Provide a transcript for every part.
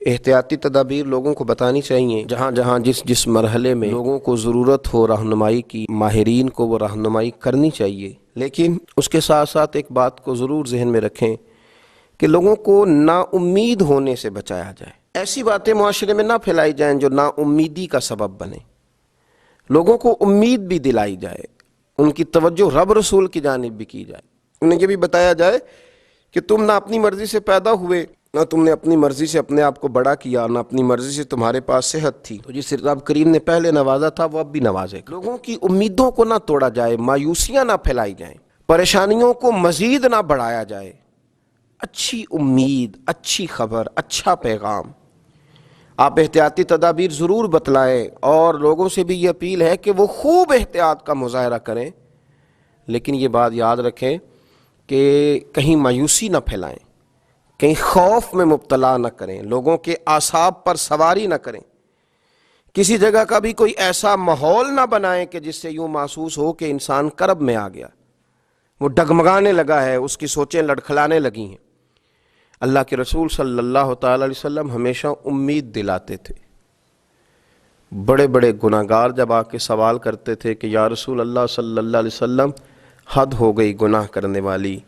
احتیاطی تدابیر لوگوں کو بتانی چاہیے، جہاں جہاں جس مرحلے میں لوگوں کو ضرورت ہو رہنمائی کی، ماہرین کو وہ رہنمائی کرنی چاہیے۔ لیکن اس کے ساتھ ساتھ ایک بات کو ضرور ذہن میں رکھیں کہ لوگوں کو نا امید ہونے سے بچایا جائے۔ ایسی باتیں معاشرے میں نہ پھیلائی جائیں جو نا امیدی کا سبب بنے۔ لوگوں کو امید بھی دلائی جائے، ان کی توجہ رب رسول کی جانب بھی کی جائے، انہیں یہ بھی بتایا جائے کہ تم نہ اپنی مرضی سے پیدا ہوئے، نہ تم نے اپنی مرضی سے اپنے آپ کو بڑا کیا، نہ اپنی مرضی سے تمہارے پاس صحت تھی، تو جس رب کریم نے پہلے نوازا تھا وہ اب بھی نوازے گا۔ لوگوں کی امیدوں کو نہ توڑا جائے، مایوسیاں نہ پھیلائی جائیں، پریشانیوں کو مزید نہ بڑھایا جائے۔ اچھی امید، اچھی خبر، اچھا پیغام، آپ احتیاطی تدابیر ضرور بتلائیں، اور لوگوں سے بھی یہ اپیل ہے کہ وہ خوب احتیاط کا مظاہرہ کریں، لیکن یہ بات یاد رکھیں کہ کہیں مایوسی نہ پھیلائیں، کہیں خوف میں مبتلا نہ کریں، لوگوں کے اعصاب پر سواری نہ کریں، کسی جگہ کا بھی کوئی ایسا ماحول نہ بنائیں کہ جس سے یوں محسوس ہو کہ انسان کرب میں آ گیا، وہ ڈگمگانے لگا ہے، اس کی سوچیں لڑکھڑانے لگی ہیں۔ اللہ کے رسول صلی اللہ تعالی علیہ وسلم ہمیشہ امید دلاتے تھے۔ بڑے بڑے گناہگار جب آ کے سوال کرتے تھے کہ یا رسول اللہ صلی اللہ علیہ وسلم، حد ہو گئی گناہ کرنے والی،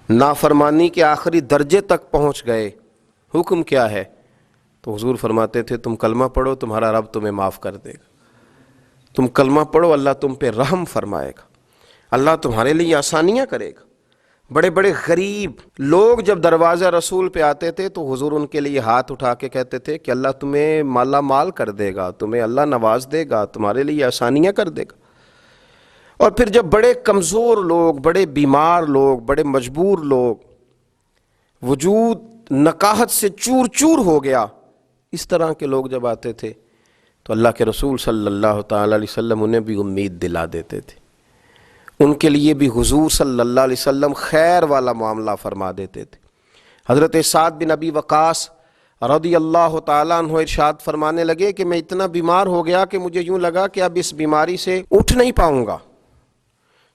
نافرمانی کے آخری درجے تک پہنچ گئے، حکم کیا ہے؟ تو حضور فرماتے تھے تم کلمہ پڑھو، تمہارا رب تمہیں معاف کر دے گا۔ تم کلمہ پڑھو، اللہ تم پہ رحم فرمائے گا، اللہ تمہارے لیے آسانیاں کرے گا۔ بڑے بڑے غریب لوگ جب دروازہ رسول پہ آتے تھے تو حضور ان کے لیے ہاتھ اٹھا کے کہتے تھے کہ اللہ تمہیں مالا مال کر دے گا، تمہیں اللہ نواز دے گا، تمہارے لیے آسانیاں کر دے گا۔ اور پھر جب بڑے کمزور لوگ، بڑے بیمار لوگ، بڑے مجبور لوگ، وجود نکاہت سے چور چور ہو گیا، اس طرح کے لوگ جب آتے تھے تو اللہ کے رسول صلی اللہ تعالی علیہ وسلم انہیں بھی امید دلا دیتے تھے، ان کے لیے بھی حضور صلی اللہ علیہ وسلم خیر والا معاملہ فرما دیتے تھے۔ حضرت سعد بن ابی وقاص رضی اللہ تعالیٰ عنہ ارشاد فرمانے لگے کہ میں اتنا بیمار ہو گیا کہ مجھے یوں لگا کہ اب اس بیماری سے اٹھ نہیں پاؤں گا،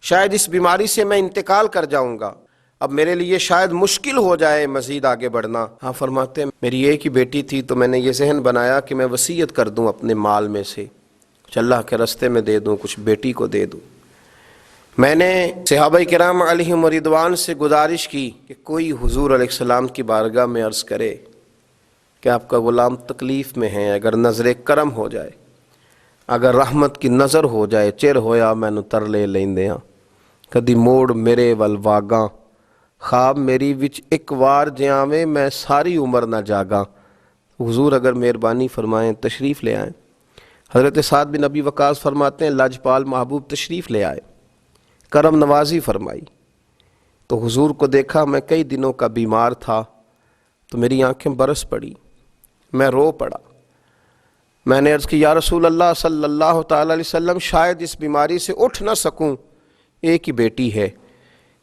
شاید اس بیماری سے میں انتقال کر جاؤں گا، اب میرے لیے شاید مشکل ہو جائے مزید آگے بڑھنا۔ ہاں فرماتے ہیں میری ایک ہی بیٹی تھی تو میں نے یہ ذہن بنایا کہ میں وصیت کر دوں اپنے مال میں سے، کچھ اللہ کے رستے میں دے دوں، کچھ بیٹی کو دے دوں۔ میں نے صحابہ کرام علیہم رضوان سے گزارش کی کہ کوئی حضور علیہ السلام کی بارگاہ میں عرض کرے کہ آپ کا غلام تکلیف میں ہے، اگر نظر کرم ہو جائے، اگر رحمت کی نظر ہو جائے، چر ہویا مینوں ترلے لیندیاں، کدی موڑ میرے ول واگاں، خواب میری وچ ایک وار جیاویں، میں ساری عمر نہ جاگاں۔ حضور اگر مہربانی فرمائیں تشریف لے آئیں۔ حضرت سعد بن ابی وقاص فرماتے ہیں لاجپال محبوب تشریف لے آئے، کرم نوازی فرمائی، تو حضور کو دیکھا میں کئی دنوں کا بیمار تھا، تو میری آنکھیں برس پڑی، میں رو پڑا۔ میں نے عرض کی یا رسول اللہ صلی اللہ تعالی علیہ وسلم، شاید اس بیماری سے اٹھ نہ سکوں، ایک ہی بیٹی ہے،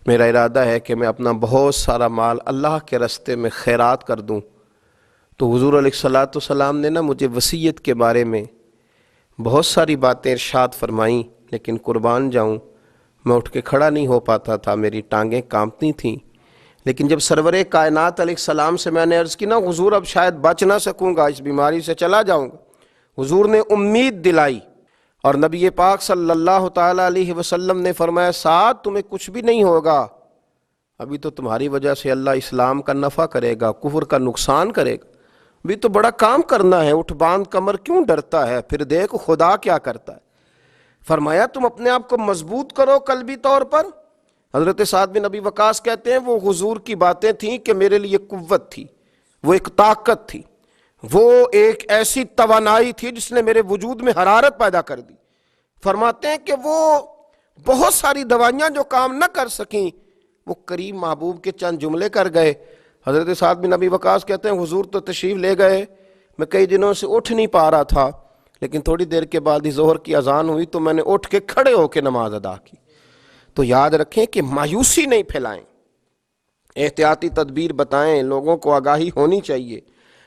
میرا ارادہ ہے کہ میں اپنا بہت سارا مال اللہ کے راستے میں خیرات کر دوں۔ تو حضور علیہ الصلوۃ والسلام نے مجھے وصیت کے بارے میں بہت ساری باتیں ارشاد فرمائیں، لیکن قربان جاؤں میں اٹھ کے کھڑا نہیں ہو پاتا تھا، میری ٹانگیں کانپتی تھیں۔ لیکن جب سرور کائنات علیہ السلام سے میں نے عرض کی حضور اب شاید بچ نہ سکوں گا، اس بیماری سے چلا جاؤں گا، حضور نے امید دلائی، اور نبی پاک صلی اللہ تعالی علیہ وسلم نے فرمایا سعد تمہیں کچھ بھی نہیں ہوگا، ابھی تو تمہاری وجہ سے اللہ اسلام کا نفع کرے گا، کفر کا نقصان کرے گا، ابھی تو بڑا کام کرنا ہے، اٹھ باندھ کمر کیوں ڈرتا ہے، پھر دیکھ خدا کیا کرتا ہے۔ فرمایا تم اپنے آپ کو مضبوط کرو قلبی طور پر۔ حضرت سعد بن ابی وقاص کہتے ہیں وہ حضور کی باتیں تھیں کہ میرے لیے قوت تھی، وہ ایک طاقت تھی، وہ ایک ایسی توانائی تھی جس نے میرے وجود میں حرارت پیدا کر دی۔ فرماتے ہیں کہ وہ بہت ساری دوائیاں جو کام نہ کر سکیں، وہ کریم محبوب کے چند جملے کر گئے۔ حضرت سعد بن ابی وقاص کہتے ہیں حضور تو تشریف لے گئے، میں کئی دنوں سے اٹھ نہیں پا رہا تھا، لیکن تھوڑی دیر کے بعد ہی ظہر کی اذان ہوئی تو میں نے اٹھ کے کھڑے ہو کے نماز ادا کی۔ تو یاد رکھیں کہ مایوسی نہیں پھیلائیں، احتیاطی تدبیر بتائیں، لوگوں کو آگاہی ہونی چاہیے،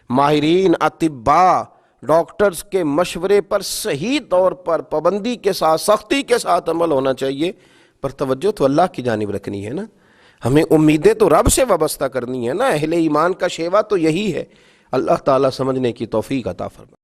ماہرین اطباء ڈاکٹرز کے مشورے پر صحیح طور پر پابندی کے ساتھ سختی کے ساتھ عمل ہونا چاہیے، پر توجہ تو اللہ کی جانب رکھنی ہے نا، ہمیں امیدیں تو رب سے وابستہ کرنی ہے نا، اہل ایمان کا شیوا تو یہی ہے۔ اللہ تعالیٰ سمجھنے کی توفیق عطا فرمائے۔